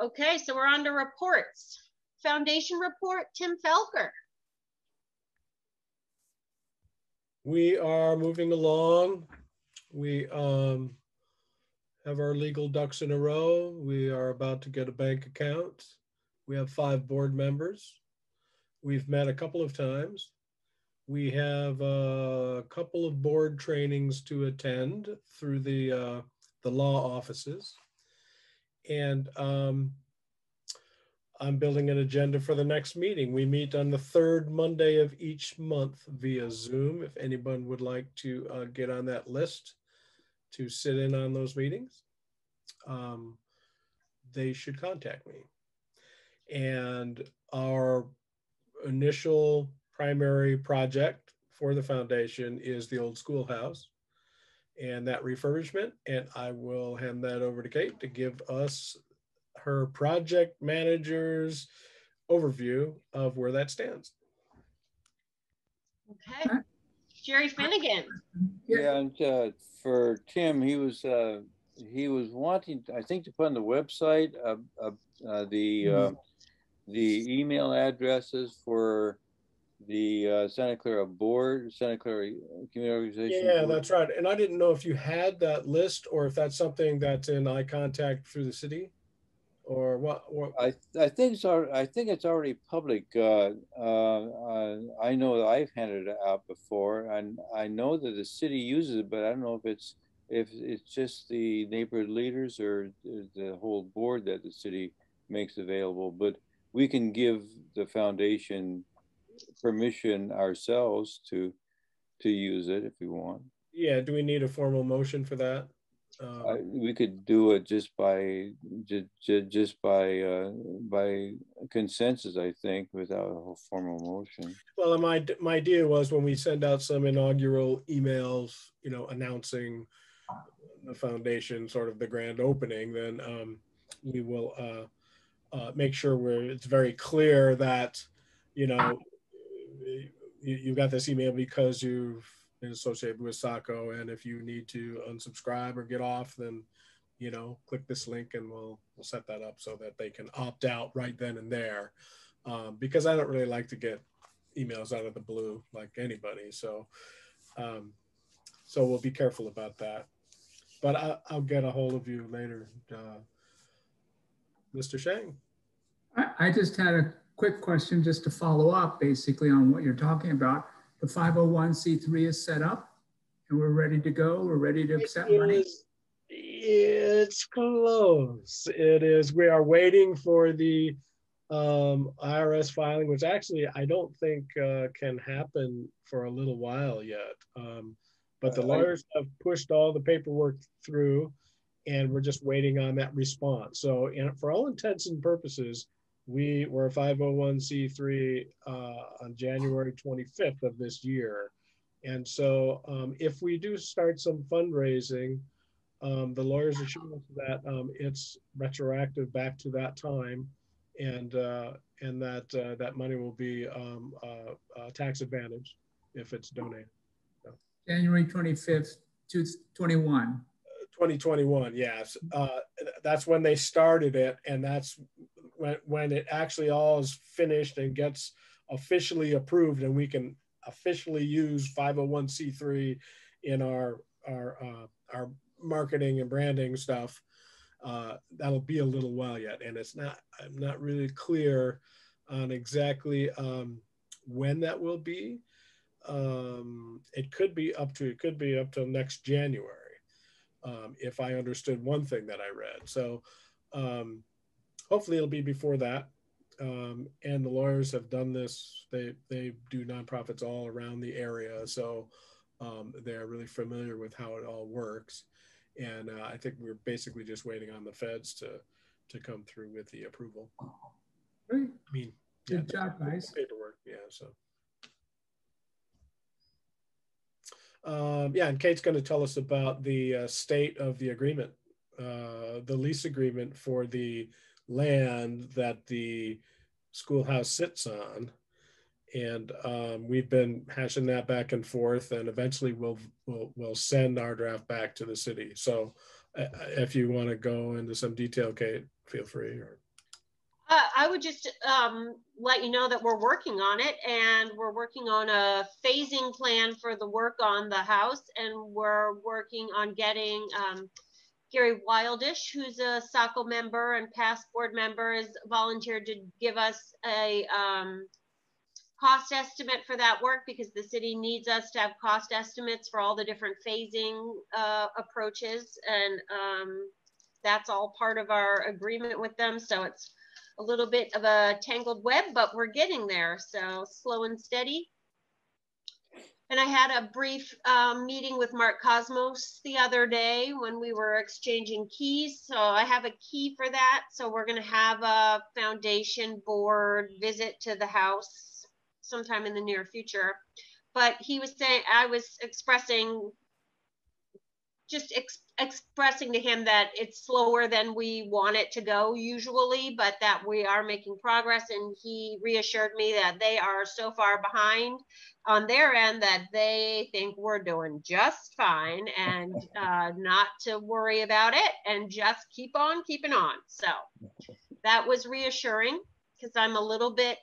Okay, so we're on to reports. Foundation report, Tim Felker. We are moving along. We have our legal ducks in a row. We are about to get a bank account. We have 5 board members. We've met a couple of times. We have a couple of board trainings to attend through the law offices. And I'm building an agenda for the next meeting. We meet on the 3rd Monday of each month via Zoom. If anyone would like to get on that list to sit in on those meetings, they should contact me. And our initial primary project for the foundation is the old schoolhouse and that refurbishment. And I will hand that over to Kate to give us her project manager's overview of where that stands. Okay, Jerry Finnegan. Yeah, and for Tim, he was wanting, I think, to put on the website the email addresses for the Santa Clara Community Organization. Yeah, board. that's right. And I didn't know if you had that list or if that's something that's in iContact through the city. Or what? I think it's already public. I know that I've handed it out before, and I know that the city uses it, but I don't know if it's just the neighborhood leaders or the whole board that the city makes available. But we can give the foundation permission ourselves to use it if we want. Yeah. Do we need a formal motion for that? We could do it just by consensus, I think, without a whole formal motion. Well, my idea was when we send out some inaugural emails, you know, announcing the foundation, sort of the grand opening, then we will make sure it's very clear that, you know, you got this email because you've been associated with SCCO, and if you need to unsubscribe or get off, then, you know, click this link and we'll set that up so that they can opt out right then and there. Because I don't really like to get emails out of the blue like anybody. So we'll be careful about that. But I'll get a hold of you later, Mr. Shang. I just had a quick question just to follow up basically on what you're talking about. The 501c3 is set up and we're ready to go. We're ready to accept money. It's close. It is. We are waiting for the IRS filing, which actually I don't think can happen for a little while yet. But the lawyers have pushed all the paperwork through and we're just waiting on that response. So for all intents and purposes, we were a 501c3 on January 25th of this year. And so if we do start some fundraising, the lawyers assure us that it's retroactive back to that time, and that money will be tax advantage if it's donated. So. January 25th, 2021. 2021, yes. That's when they started it, and that's when it actually all is finished and gets officially approved, and we can officially use 501c3 in our marketing and branding stuff. That'll be a little while yet, and I'm not really clear on exactly when that will be. It could be up till next January, if I understood one thing that I read. So hopefully it'll be before that. And the lawyers have done this. They do nonprofits all around the area, so they're really familiar with how it all works. And I think we're basically just waiting on the feds to come through with the approval. Great. I mean, good job, guys. Paperwork, yeah. So, and Kate's going to tell us about the state of the agreement, the lease agreement for the land that the schoolhouse sits on. And we've been hashing that back and forth, and eventually we'll send our draft back to the city. So if you want to go into some detail, Kate, feel free. Or... I would just let you know that we're working on it, and we're working on a phasing plan for the work on the house, and we're working on getting Gary Wildish, who's a SCCO member and past board member, has volunteered to give us a cost estimate for that work, because the city needs us to have cost estimates for all the different phasing approaches, and that's all part of our agreement with them. So it's a little bit of a tangled web, but we're getting there. So slow and steady. And I had a brief meeting with Mark Cosmos the other day when we were exchanging keys. So I have a key for that. So we're going to have a foundation board visit to the house sometime in the near future. But he was saying, I was expressing to him that it's slower than we want it to go usually, but that we are making progress. And he reassured me that they are so far behind on their end that they think we're doing just fine, and not to worry about it, and just keep on keeping on. So that was reassuring, because I'm a little bit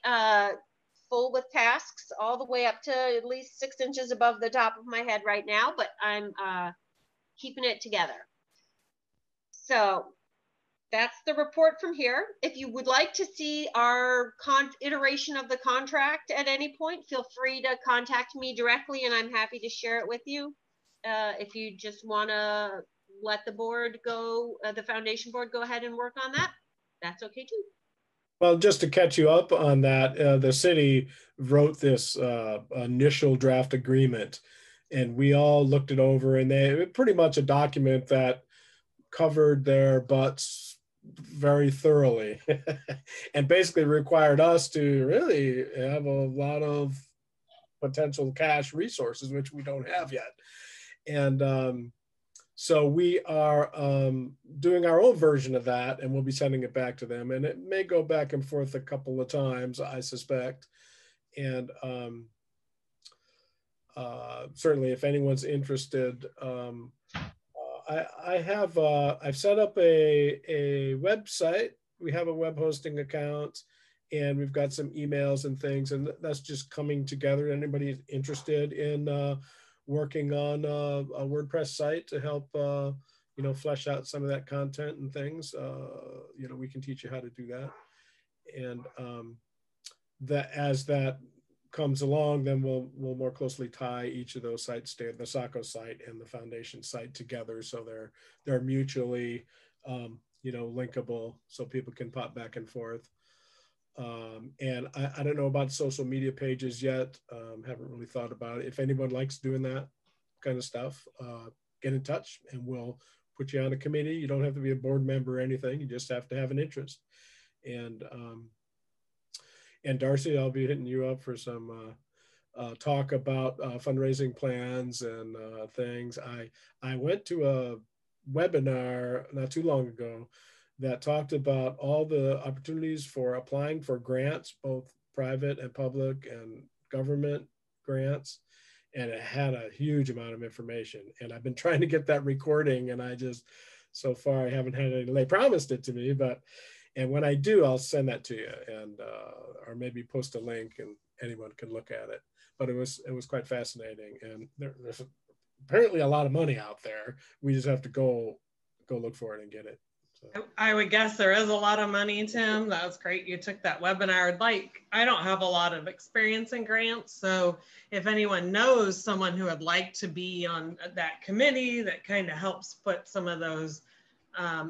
full with tasks all the way up to at least 6 inches above the top of my head right now, but I'm keeping it together. So that's the report from here. If you would like to see our iteration of the contract at any point, feel free to contact me directly, and I'm happy to share it with you. If you just want to let the board go, the foundation board go ahead and work on that, that's okay too. Well, just to catch you up on that, the city wrote this initial draft agreement, and we all looked it over, and they pretty much a document that covered their butts very thoroughly and basically required us to really have a lot of potential cash resources, which we don't have yet. And so we are doing our own version of that, and we'll be sending it back to them. And it may go back and forth a couple of times, I suspect. And certainly if anyone's interested, I've set up a website. We have a web hosting account, and we've got some emails and things, and that's just coming together. Anybody interested in working on a WordPress site to help flesh out some of that content and things, we can teach you how to do that. And that as that comes along, then we'll more closely tie each of those sites, the SCCO site and the foundation site, together, so they're mutually linkable, so people can pop back and forth. And I don't know about social media pages yet. Haven't really thought about it. If anyone likes doing that kind of stuff, get in touch and we'll put you on a committee. You don't have to be a board member or anything. You just have to have an interest. And Darcy, I'll be hitting you up for some talk about fundraising plans and things. I went to a webinar not too long ago that talked about all the opportunities for applying for grants, both private and public and government grants. And it had a huge amount of information. And I've been trying to get that recording, and so far I haven't had any. They promised it to me, and when I do, I'll send that to you, and or maybe post a link and anyone can look at it. But it was quite fascinating, and there's apparently a lot of money out there. We just have to go look for it and get it. So. I would guess there is a lot of money, Tim. That was great. You took that webinar. I don't have a lot of experience in grants, so if anyone knows someone who would like to be on that committee that kind of helps put some of those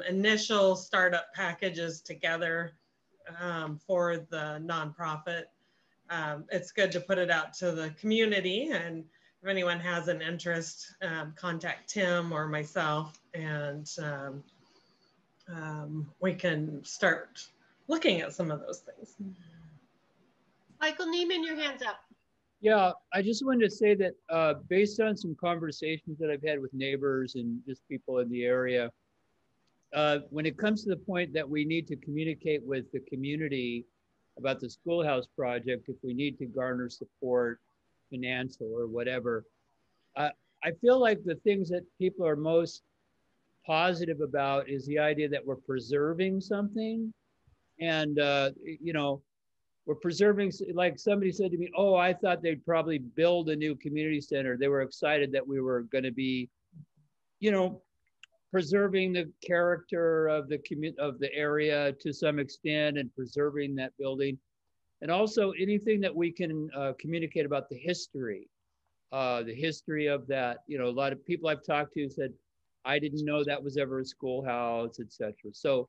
initial startup packages together for the nonprofit, it's good to put it out to the community. And if anyone has an interest, contact Tim or myself, and we can start looking at some of those things. Michael Neiman, your hand's up. Yeah, I just wanted to say that based on some conversations that I've had with neighbors and just people in the area, when it comes to the point that we need to communicate with the community about the schoolhouse project, if we need to garner support, financial or whatever, I feel like the things that people are most positive about is the idea that we're preserving something. And, you know, we're preserving, like somebody said to me, oh, I thought they'd probably build a new community center. They were excited that we were going to be, you know, preserving the character of the area to some extent and preserving that building. And also anything that we can communicate about the history of that. You know, a lot of people I've talked to said, I didn't know that was ever a schoolhouse, etc. So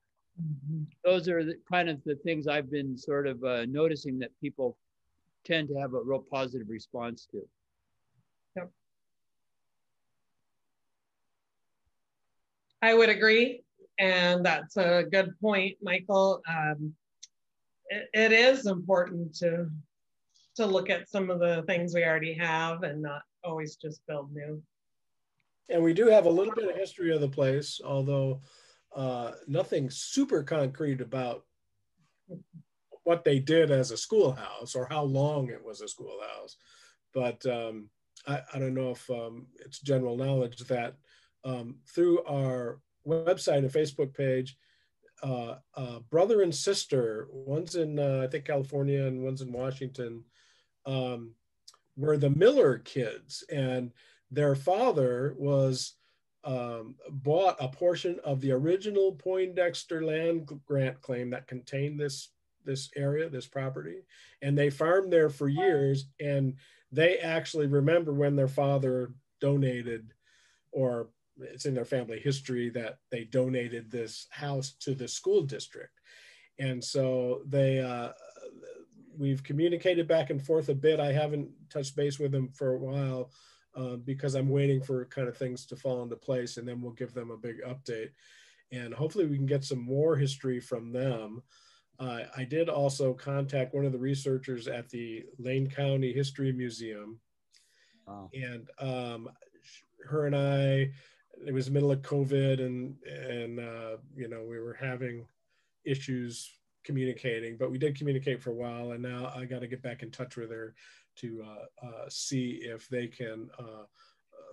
those are kind of the things I've been sort of noticing that people tend to have a real positive response to. Yep. I would agree. And that's a good point, Michael. It is important to look at some of the things we already have and not always just build new. And we do have a little bit of history of the place, although nothing super concrete about what they did as a schoolhouse or how long it was a schoolhouse. But I don't know if it's general knowledge that through our website and Facebook page, brother and sister, one's in I think California and one's in Washington, were the Miller kids, and their father was bought a portion of the original Poindexter land grant claim that contained this area, this property, and they farmed there for years. And they actually remember when their father donated, or it's in their family history that they donated this house to the school district. And so we've communicated back and forth a bit. I haven't touched base with them for a while because I'm waiting for kind of things to fall into place, and then we'll give them a big update. And hopefully we can get some more history from them. I did also contact one of the researchers at the Lane County History Museum. Wow. And her and I, it was the middle of COVID, and you know, we were having issues communicating, but we did communicate for a while, and now I got to get back in touch with her to see if they can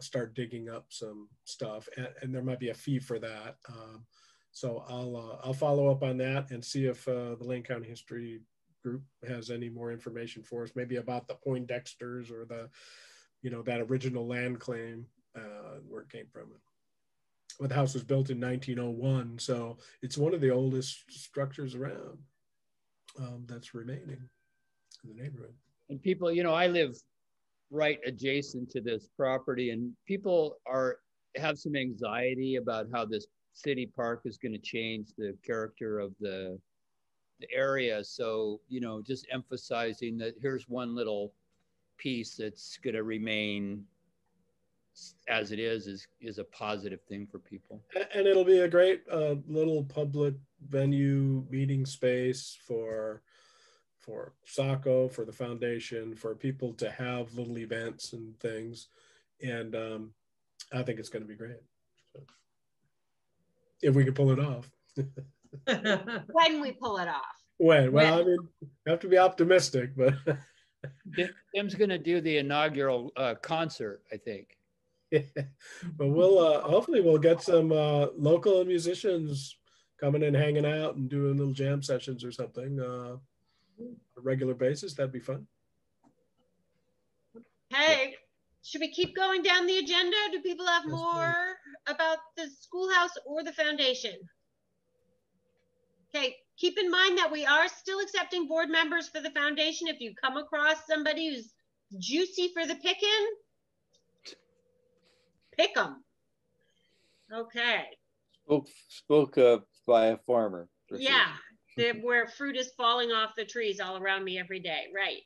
start digging up some stuff, and there might be a fee for that. So I'll follow up on that and see if the Lane County History Group has any more information for us, maybe about the Poindexters or the, you know, that original land claim where it came from. Well, the house was built in 1901, so it's one of the oldest structures around that's remaining in the neighborhood. And people, you know, I live right adjacent to this property, and people have some anxiety about how this city park is going to change the character of the area. So, you know, just emphasizing that here's one little piece that's going to remain as it is a positive thing for people. And it'll be a great little public venue, meeting space for SCCO, for the foundation, for people to have little events and things. And I think it's going to be great. So, if we can pull it off. When we pull it off. Well, I mean, you have to be optimistic, but. Tim's going to do the inaugural concert, I think. But we'll hopefully we'll get some local musicians coming and hanging out and doing little jam sessions or something on a regular basis. That'd be fun. Hey, should we keep going down the agenda? Do people have more about the schoolhouse or the foundation? Okay, keep in mind that we are still accepting board members for the foundation. If you come across somebody who's juicy for the picking, pick them. Okay. Spoke by a farmer. Yeah, where fruit is falling off the trees all around me every day. Right.